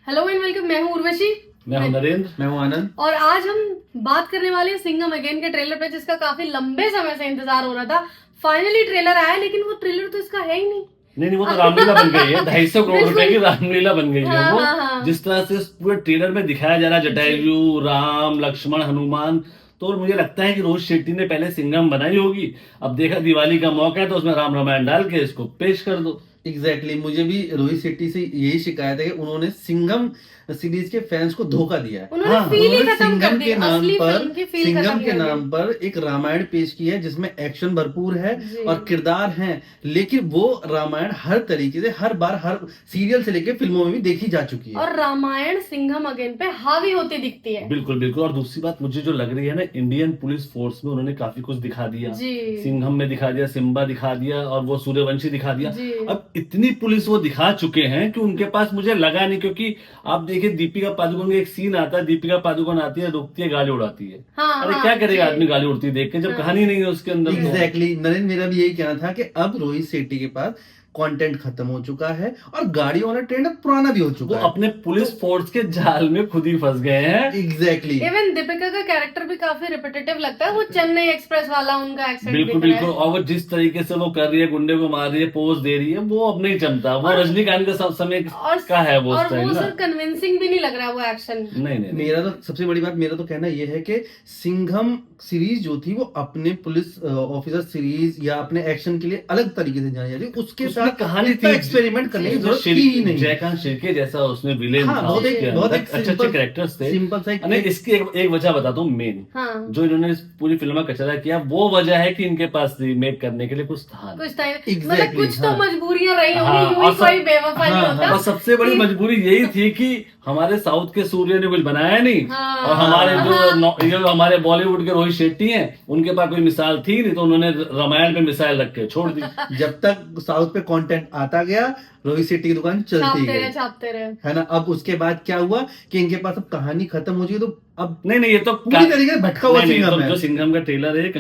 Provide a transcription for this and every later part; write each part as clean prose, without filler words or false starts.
Hello and welcome. मैं हूँ उर्वशी। मैं हूं नरेंद्र। मैं हूं आनंद। और आज हम बात करने वाले हैं सिंघम अगेन के ट्रेलर पे, जिसका काफी लंबे समय से इंतजार हो रहा था। फाइनली ट्रेलर आया, लेकिन वो ट्रेलर तो इसका है ही नहीं। नहीं, वो तो रामलीला बन गई है। 250 करोड़ रुपए की रामलीला बन गई है वो। हाँ। जिस तरह से पूरे ट्रेलर में दिखाया जा रहा है, जटायु, राम, लक्ष्मण, हनुमान, तो मुझे लगता है कि रोहित शेट्टी ने पहले सिंघम बनाई होगी। अब देखा दिवाली का मौका है तो उसमें राम रामायण डाल के इसको पेश कर दो। एग्जैक्टली मुझे भी रोहित शेट्टी से यही शिकायत है कि उन्होंने सिंघम सीरीज के फैंस को धोखा दिया है। उन्होंने फील ही खत्म कर सिंघम दी, के नाम असली पर फिल्म की फील सिंघम खत्म के कर दी। नाम पर एक रामायण पेश की है जिसमें एक्शन भरपूर है जी। और किरदार हैं, लेकिन वो रामायण हर तरीके से हर बार हर सीरियल से लेके फिल्मों में भी देखी जा चुकी है और रामायण सिंघम अगेन पे हावी होती दिखती है। बिल्कुल बिल्कुल। और दूसरी बात मुझे जो लग रही है ना, इंडियन पुलिस फोर्स में उन्होंने काफी कुछ दिखा दिया। जी। सिंघम में दिखा दिया, सिम्बा दिखा दिया और वो सूर्यवंशी दिखा दिया। जी। अब इतनी पुलिस वो दिखा चुके हैं कि उनके पास मुझे लगा नहीं, क्योंकि आप देखिए दीपिका पादुकोण का एक सीन आता है, दीपिका पादुकोण आती है, रुकती है, गाली उड़ाती है। हाँ, अरे हाँ, क्या करेगा जी। आदमी गाली उड़ती देख के, जब कहानी नहीं है उसके अंदर। एग्जैक्टली नरेंद्र, मेरा भी यही कहना था कि अब रोहित शेट्टी के पास कंटेंट खत्म हो चुका है और गाड़ी वाला ट्रेंड अब पुराना भी हो वो चुका है। अपने पुलिस फोर्स के जाल में खुद ही फंस गए हैं। एग्जैक्टली इवन दीपिका का कैरेक्टर भी काफी रिपीटेटिव लगता है। वो चेन्नई एक्सप्रेस वाला उनका एक्सेंट बिल्कुल दिख रहा है। बिल्कुल। और वो जिस तरीके से वो कर रही है, गुंडे को मार रही है, पोज दे रही है, वो अब नहीं जमता। वो रजनीकांत का सब समय का है वो और स्टाइल वो ना। सर कन्विंसिंग भी नहीं लग रहा है वो एक्शन। नहीं। मेरा तो सबसे बड़ी बात, मेरा तो कहना यह है कि सिंघम सीरीज जो थी वो अपने पुलिस ऑफिसर सीरीज या अपने एक्शन के लिए अलग तरीके से जानी जाती है। उसके उसमें साथ कहानी इतना थी, एक्सपेरिमेंट करने की जरूरत थी ही नहीं। जयकांत शिर्के जैसा उसमें विलेन हाँ, था, बहुत एक अच्छे simple- कैरेक्टर्स थे। सिंपल सा नहीं, इसकी एक वजह बताता हूँ मेन, हाँ। जो इन्होंने इस पूरी फिल्म में कचरा किया, वो वजह है कि इनके पास रीमेक करने के लिए कुछ था नहीं। कुछ टाइम मतलब Exactly, कुछ तो हाँ। मजबूरियां रही हाँ, होंगी, यूं और ही कोई बेवफा नहीं हाँ, होता। और सबसे बड़ी मजबूरी यही थी कि हमारे साउथ के सूर्य ने कुछ बनाया नहीं। हाँ। और हमारे जो हमारे बॉलीवुड के रोहित शेट्टी हैं, उनके पास कोई मिसाल थी नहीं, तो उन्होंने रामायण पे मिसाइल रख के छोड़ दी। जब तक साउथ पे कंटेंट आता गया, रोहित शेट्टी की दुकान चलती गई, छापते रहे। है ना। अब उसके बाद क्या हुआ कि इनके पास अब कहानी खत्म हो चुकी है, तो अब नहीं, ये तो पूरी तरीके से भटका हुआ नहीं, सिंघम तो है। जो सिंघम का ट्रेलर है,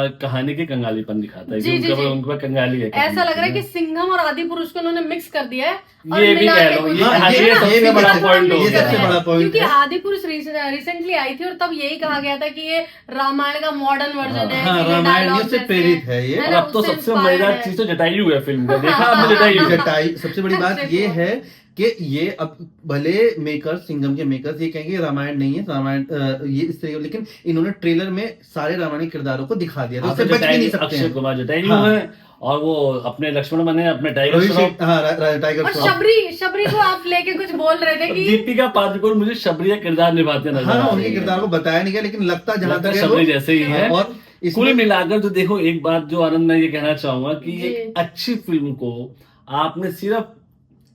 कहानी के कंगालीपन दिखाता है कि जी, उनके जी। उनके पास कंगाली है। ऐसा लग रहा है कि सिंघम और आदि पुरुष को उन्होंने मिक्स कर दिया है और ये भी मिला कह के लो, कुछ- ये हाँ, ये ये सबसे भी बड़ा सबसे- पॉइंट हो ये गया सबसे है। बड़ा पॉइंट क्योंकि है। आदि पुरुष रिसेंटली आई थी और तब यही कहा गया था कि ये रामायण का मॉडर्न वर्जन है। हाँ, कि ये रामायण dialogue से जैसे प्रेरित है ये। है और ना, अब तो उससे सबसे inspired मजेदार है। चीज तो जटायु है फिल्म का। देखा आपने जटायु? जटाई सबसे बड़ी बात अक्षय ये कुमार। है कि ये अब भले मेकर्स, सिंघम के मेकर्स ये कहेंगे रामायण नहीं है, रामायण ये इस तरीके, लेकिन इन्होंने ट्रेलर में सारे रामायण किरदारों को दिखा दिया, तो हाँ, उससे तो बच भी नहीं सकते अक्षय हैं। कुमार जटायु हाँ। है और वो अपने लक्ष्मण बने, अपने टाइगर रोहित श्रॉफ। शेट्टी, हाँ, टाइगर और श्रॉफ। शबरी को आप लेके कुछ बोल रहे थे कि दीपिका पादुकोण मुझे शबरी का किरदार निभाते नजर हाँ, आ उनके रही है। किरदार को बताया नहीं गया, लेकिन लगता जहां लगता तक है शबरी वो- जैसे ही है। और कुल इसमें मिलाकर तो देखो, एक बात जो आनंद मैं ये कहना चाहूंगा कि जी। एक अच्छी फिल्म को आपने सिर्फ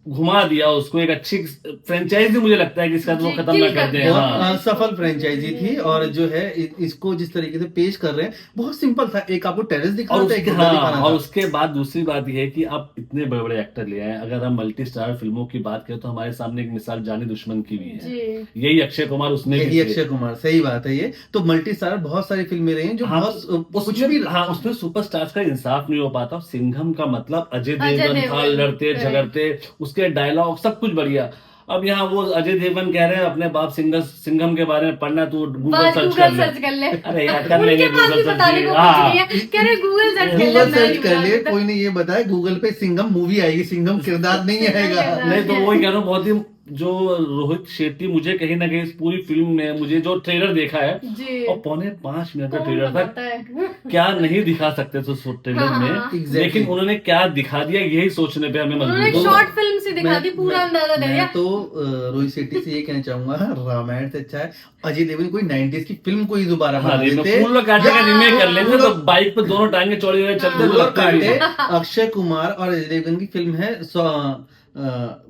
घुमा दिया, उसको एक अच्छी फ्रेंचाइजी मुझे लगता है कि इसका तो वो जी, खत्म किल ना कर कर दें। दिया। हाँ। सफल फ्रेंचाइजी थी, और जो है इसको जिस तरीके से पेश कर रहे हैं बहुत सिंपल था। एक आपको टेरेस और दिखाना था, एक उसके गुड्डा दिखाना और था। उसके बाद दूसरी बात यह है कि आप इतने बड़े बड़े एक्टर ले आए। अगर हम मल्टी स्टार फिल्मों की बात करें तो हमारे सामने एक मिसाल जानी दुश्मन की भी है। जी। यही अक्षय कुमार उसमें भी यही थे। अक्षय कुमार, सही बात है। ये तो मल्टी स्टार बहुत सारी फिल्में रही हैं जो हाँ, बहुत कुछ उसमें भी। हाँ, उसमें सुपरस्टार्स का इंसाफ नहीं हो पाता। सिंघम का मतलब अजय अजय देवगन था, देवगन, लड़ते correct। झगड़ते, उसके डायलॉग सब कुछ बढ़िया। अब यहाँ वो अजय देवगन कह रहे हैं अपने बाप सिंघम के बारे में पढ़ना, तू गूगल सर्च कर ले। अरे यार, कर लेंगे उनके पास गूगल भी बताने सर्च। को हाँ, कुछ नहीं है, कह रहे गूगल सर्च कर ले। गूगल मैं सर्च नहीं कर लिए, बता कोई नहीं ये बताए गूगल पे सिंघम मूवी आएगी, सिंघम किरदार नहीं सिंघम आएगा। किरदार। नहीं तो वही कह रहा हूँ, बहुत ही जो रोहित शेट्टी मुझे कहीं ना कहीं इस पूरी फिल्म में, मुझे जो ट्रेलर देखा है, जी। और 5.25 मिनट का कौन ट्रेलर था, बताता है? क्या नहीं दिखा सकते थे उस ट्रेलर हाँ, में। Exactly। लेकिन उन्होंने क्या दिखा दिया, यही सोचने पे हमें उन्होंने मजबूर एक हो। शॉर्ट फिल्म से दिखा दी, पूरा अंदाजा दे दिया। मैं तो रोहित शेट्टी से ये कहना चाहूंगा, रामायण से अच्छा है अजय देवगन कोई 90s की फिल्म कोई दोबारा बना देते, फूल काटे का रीमेक कर लेते, तो बाइक पे दोनों टांगे चौड़ी हुए चलते तो फूल लगते भी काटे। हैं। अक्षय कुमार और अजय देवगन की फिल्म है,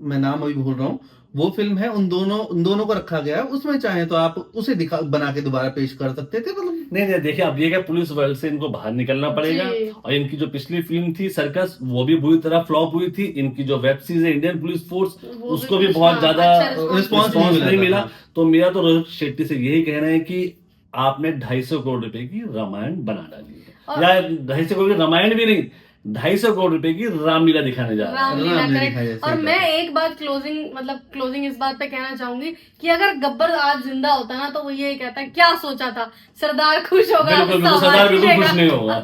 मैं नाम अभी भूल रहा हूँ, वो फिल्म है। उन दोनों को रखा गया है उसमें, चाहे तो आप उसे बना के दोबारा पेश कर सकते थे। मतलब नहीं, देखिए अब ये क्या, पुलिस वर्ल्ड से इनको बाहर निकलना पड़ेगा। जी। और इनकी जो पिछली फिल्म थी सर्कस, वो भी बुरी तरह फ्लॉप हुई थी। इनकी जो वेब सीरीज है इंडियन पुलिस फोर्स, वो उसको भी भी कुछ, बहुत हाँ, ज्यादा अच्छा रिस्पॉन्स नहीं मिला। था। तो मेरा तो रोहित शेट्टी से यही कहना है कि आपने 250 करोड़ रुपए की रामायण बना डाली है, या 250 करोड़ की रामायण भी नहीं, 250 करोड़ रुपए की रामलीला दिखाने जा रहा है। रामलीला रामलीला करेक्ट। दिखाई है, और सही मैं बात है। एक बात क्लोजिंग इस बात पे कहना चाहूंगी कि अगर गब्बर आज जिंदा होता ना तो वो ये कहता क्या सोचा था, सरदार खुश होगा, बिल्कुल बिल्कुल, शाबाशी सरदार बिल्कुल देगा। खुश नहीं होगा।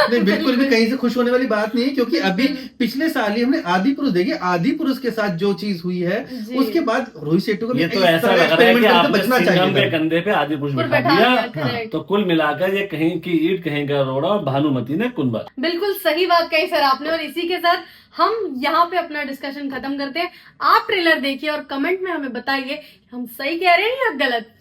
नहीं, बिल्कुल भी कहीं से खुश होने वाली बात नहीं है, क्योंकि अभी पिछले साल ही हमने आदि पुरुष देखी, आदि पुरुष के साथ जो चीज हुई है जी। उसके बाद रोहित शेट्टी को भी ये तो इस ऐसा तरह लग रहा है experiment कि करके आपने बचना सिंघम चाहिए के था। कंधे पे आदि पुरुष पर बिठा बैठा दिया। दिया, correct। तो कुल मिलाकर ये कहीं की ईंट कहीं का रोड़ा और भानुमति ने कुंभा। बिल्कुल सही बात कही सर आपने। और इसी के साथ हम यहाँ पे अपना डिस्कशन खत्म करते हैं। आप ट्रेलर देखिए और कमेंट में हमें बताइए हम सही कह रहे हैं या गलत।